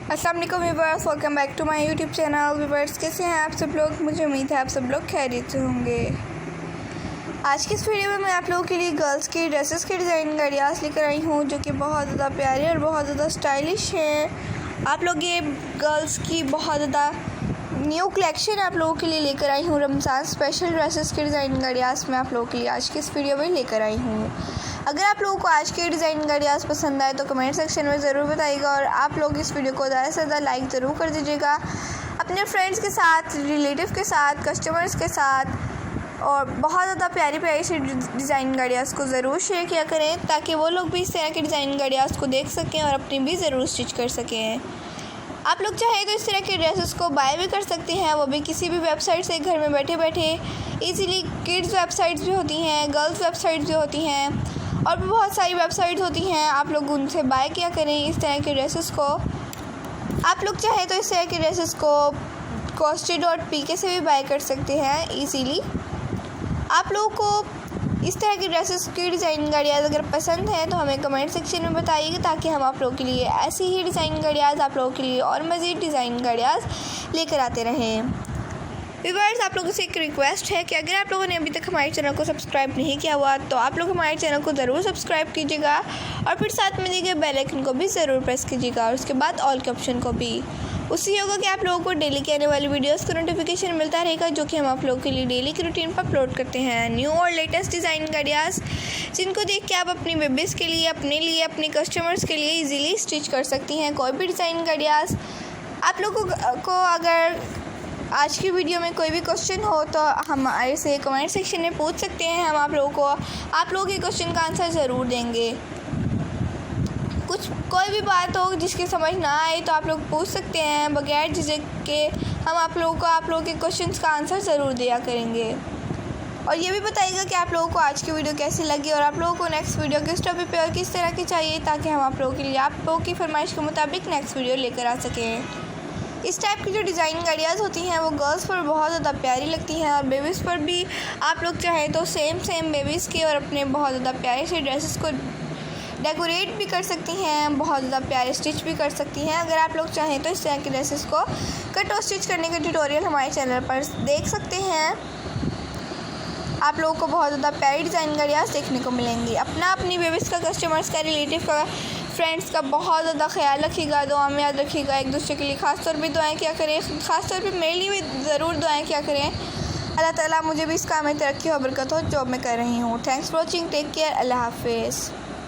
अस्सलाम वालेकुम viewers, welcome back to my YouTube channel. Viewers, कैसे हैं आप सब लोग? मुझे उम्मीद है आप सब लोग खैरियत से होंगे। आज की इस वीडियो में मैं आप लोगों के लिए गर्ल्स की ड्रेसेस के डिज़ाइन का आइडियाज़ लेकर आई हूँ, जो कि बहुत ज़्यादा प्यारे और बहुत ज़्यादा स्टाइलिश हैं। आप लोग ये गर्ल्स की बहुत ज़्यादा न्यू कलेक्शन आप लोगों के लिए लेकर आई हूँ। रमज़ान स्पेशल ड्रेसेस के डिज़ाइन का आइडियाज़ मैं आप लोगों के लिए आज की इस वीडियो में लेकर आई हूँ। अगर आप लोगों को आज के डिज़ाइन का आइडियाज़ पसंद आए तो कमेंट सेक्शन में ज़रूर बताइएगा, और आप लोग इस वीडियो को ज़्यादा से ज़्यादा लाइक ज़रूर कर दीजिएगा। अपने फ्रेंड्स के साथ, रिलेटिव के साथ, कस्टमर्स के साथ और बहुत ज़्यादा प्यारी प्यारी से डिज़ाइन का आइडियाज़ को ज़रूर शेयर किया करें, ताकि वो लोग भी इस तरह के डिज़ाइन का आइडियाज़ को देख सकें और अपनी भी ज़रूर स्टिच कर सकें। आप लोग चाहें तो इस तरह के ड्रेसेस को बाय भी कर सकते हैं, वो भी किसी भी वेबसाइट से घर में बैठे बैठे इजीली। किड्स वेबसाइट्स भी होती हैं, गर्ल्स वेबसाइट्स भी होती हैं, और भी बहुत सारी वेबसाइट्स होती हैं। आप लोग उनसे बाय किया करें इस तरह के ड्रेसेस को। आप लोग चाहें तो इस तरह के ड्रेसेस को costi.pk से भी बाय कर सकते हैं ईजीली। आप लोगों को इस तरह की ड्रेसेस की डिज़ाइन का आइडियाज़ अगर पसंद है तो हमें कमेंट सेक्शन में बताइएगा, ताकि हम आप लोगों के लिए ऐसे ही डिज़ाइन का आइडियाज़ आप लोगों के लिए और मज़ीद डिज़ाइन का आइडियाज़ लेकर आते रहें। व्यूअर्स, आप लोगों से एक रिक्वेस्ट है कि अगर आप लोगों ने अभी तक हमारे चैनल को सब्सक्राइब नहीं किया हुआ तो आप लोग हमारे चैनल को ज़रूर सब्सक्राइब कीजिएगा, और फिर साथ में दिए गए बेल आइकन को भी ज़रूर प्रेस कीजिएगा, और उसके बाद ऑल के ऑप्शन को भी। उससे होगा कि आप लोगों को डेली के आने वाली वीडियोस का नोटिफिकेशन मिलता रहेगा, जो कि हम आप लोगों के लिए डेली की रूटीन पर अपलोड करते हैं। न्यू और लेटेस्ट डिज़ाइन का आइडियाज़, जिनको देख के आप अपनी बेबीज़ के लिए, अपने लिए, अपने कस्टमर्स के लिए इजीली स्टिच कर सकती हैं। कोई भी डिज़ाइन का आइडियाज़ आप लोगों को अगर आज की वीडियो में कोई भी क्वेश्चन हो तो हमारे से कमेंट सेक्शन में पूछ सकते हैं। हम आप लोगों के क्वेश्चन का आंसर ज़रूर देंगे। कोई भी बात हो जिसकी समझ ना आए तो आप लोग पूछ सकते हैं बगैर झिझक के। हम आप लोगों के क्वेश्चंस का आंसर ज़रूर दिया करेंगे। और ये भी बताइएगा कि आप लोगों को आज की वीडियो कैसी लगी, और आप लोगों को नेक्स्ट वीडियो किस टॉपिक पे और किस तरह की चाहिए, ताकि हम आप लोगों के लिए आप लोगों की फरमाइश के मुताबिक नेक्स्ट वीडियो लेकर आ सकें। इस टाइप की जो डिज़ाइन आइडियाज़ होती हैं वो गर्ल्स पर बहुत ज़्यादा प्यारी लगती हैं, और बेबीज़ पर भी आप लोग चाहें तो सेम बेबीज़ के और अपने बहुत ज़्यादा प्यारे से ड्रेसेस को डेकोरेट भी कर सकती हैं, बहुत ज़्यादा प्यारे स्टिच भी कर सकती हैं। अगर आप लोग चाहें तो इस तरह के ड्रेसेस को कट और स्टिच करने के ट्यूटोरियल हमारे चैनल पर देख सकते हैं। आप लोगों को बहुत ज़्यादा प्यारी डिज़ाइन आइडियाज़ देखने को मिलेंगी। अपनी बेबीज़ का, कस्टमर्स का, रिलेटिव का, फ्रेंड्स का बहुत ज़्यादा ख्याल रखिएगा, दुआ में याद रखिएगा। एक दूसरे के लिए ख़ास तौर पे दुआएं किया करें, ख़ास तौर पे मेरे लिए भी ज़रूर दुआएं किया करें। अल्लाह ताला मुझे भी इस काम में तरक्की और बरकत हो जो मैं कर रही हूँ। Thanks for watching, take care, अल्लाह हाफिज़।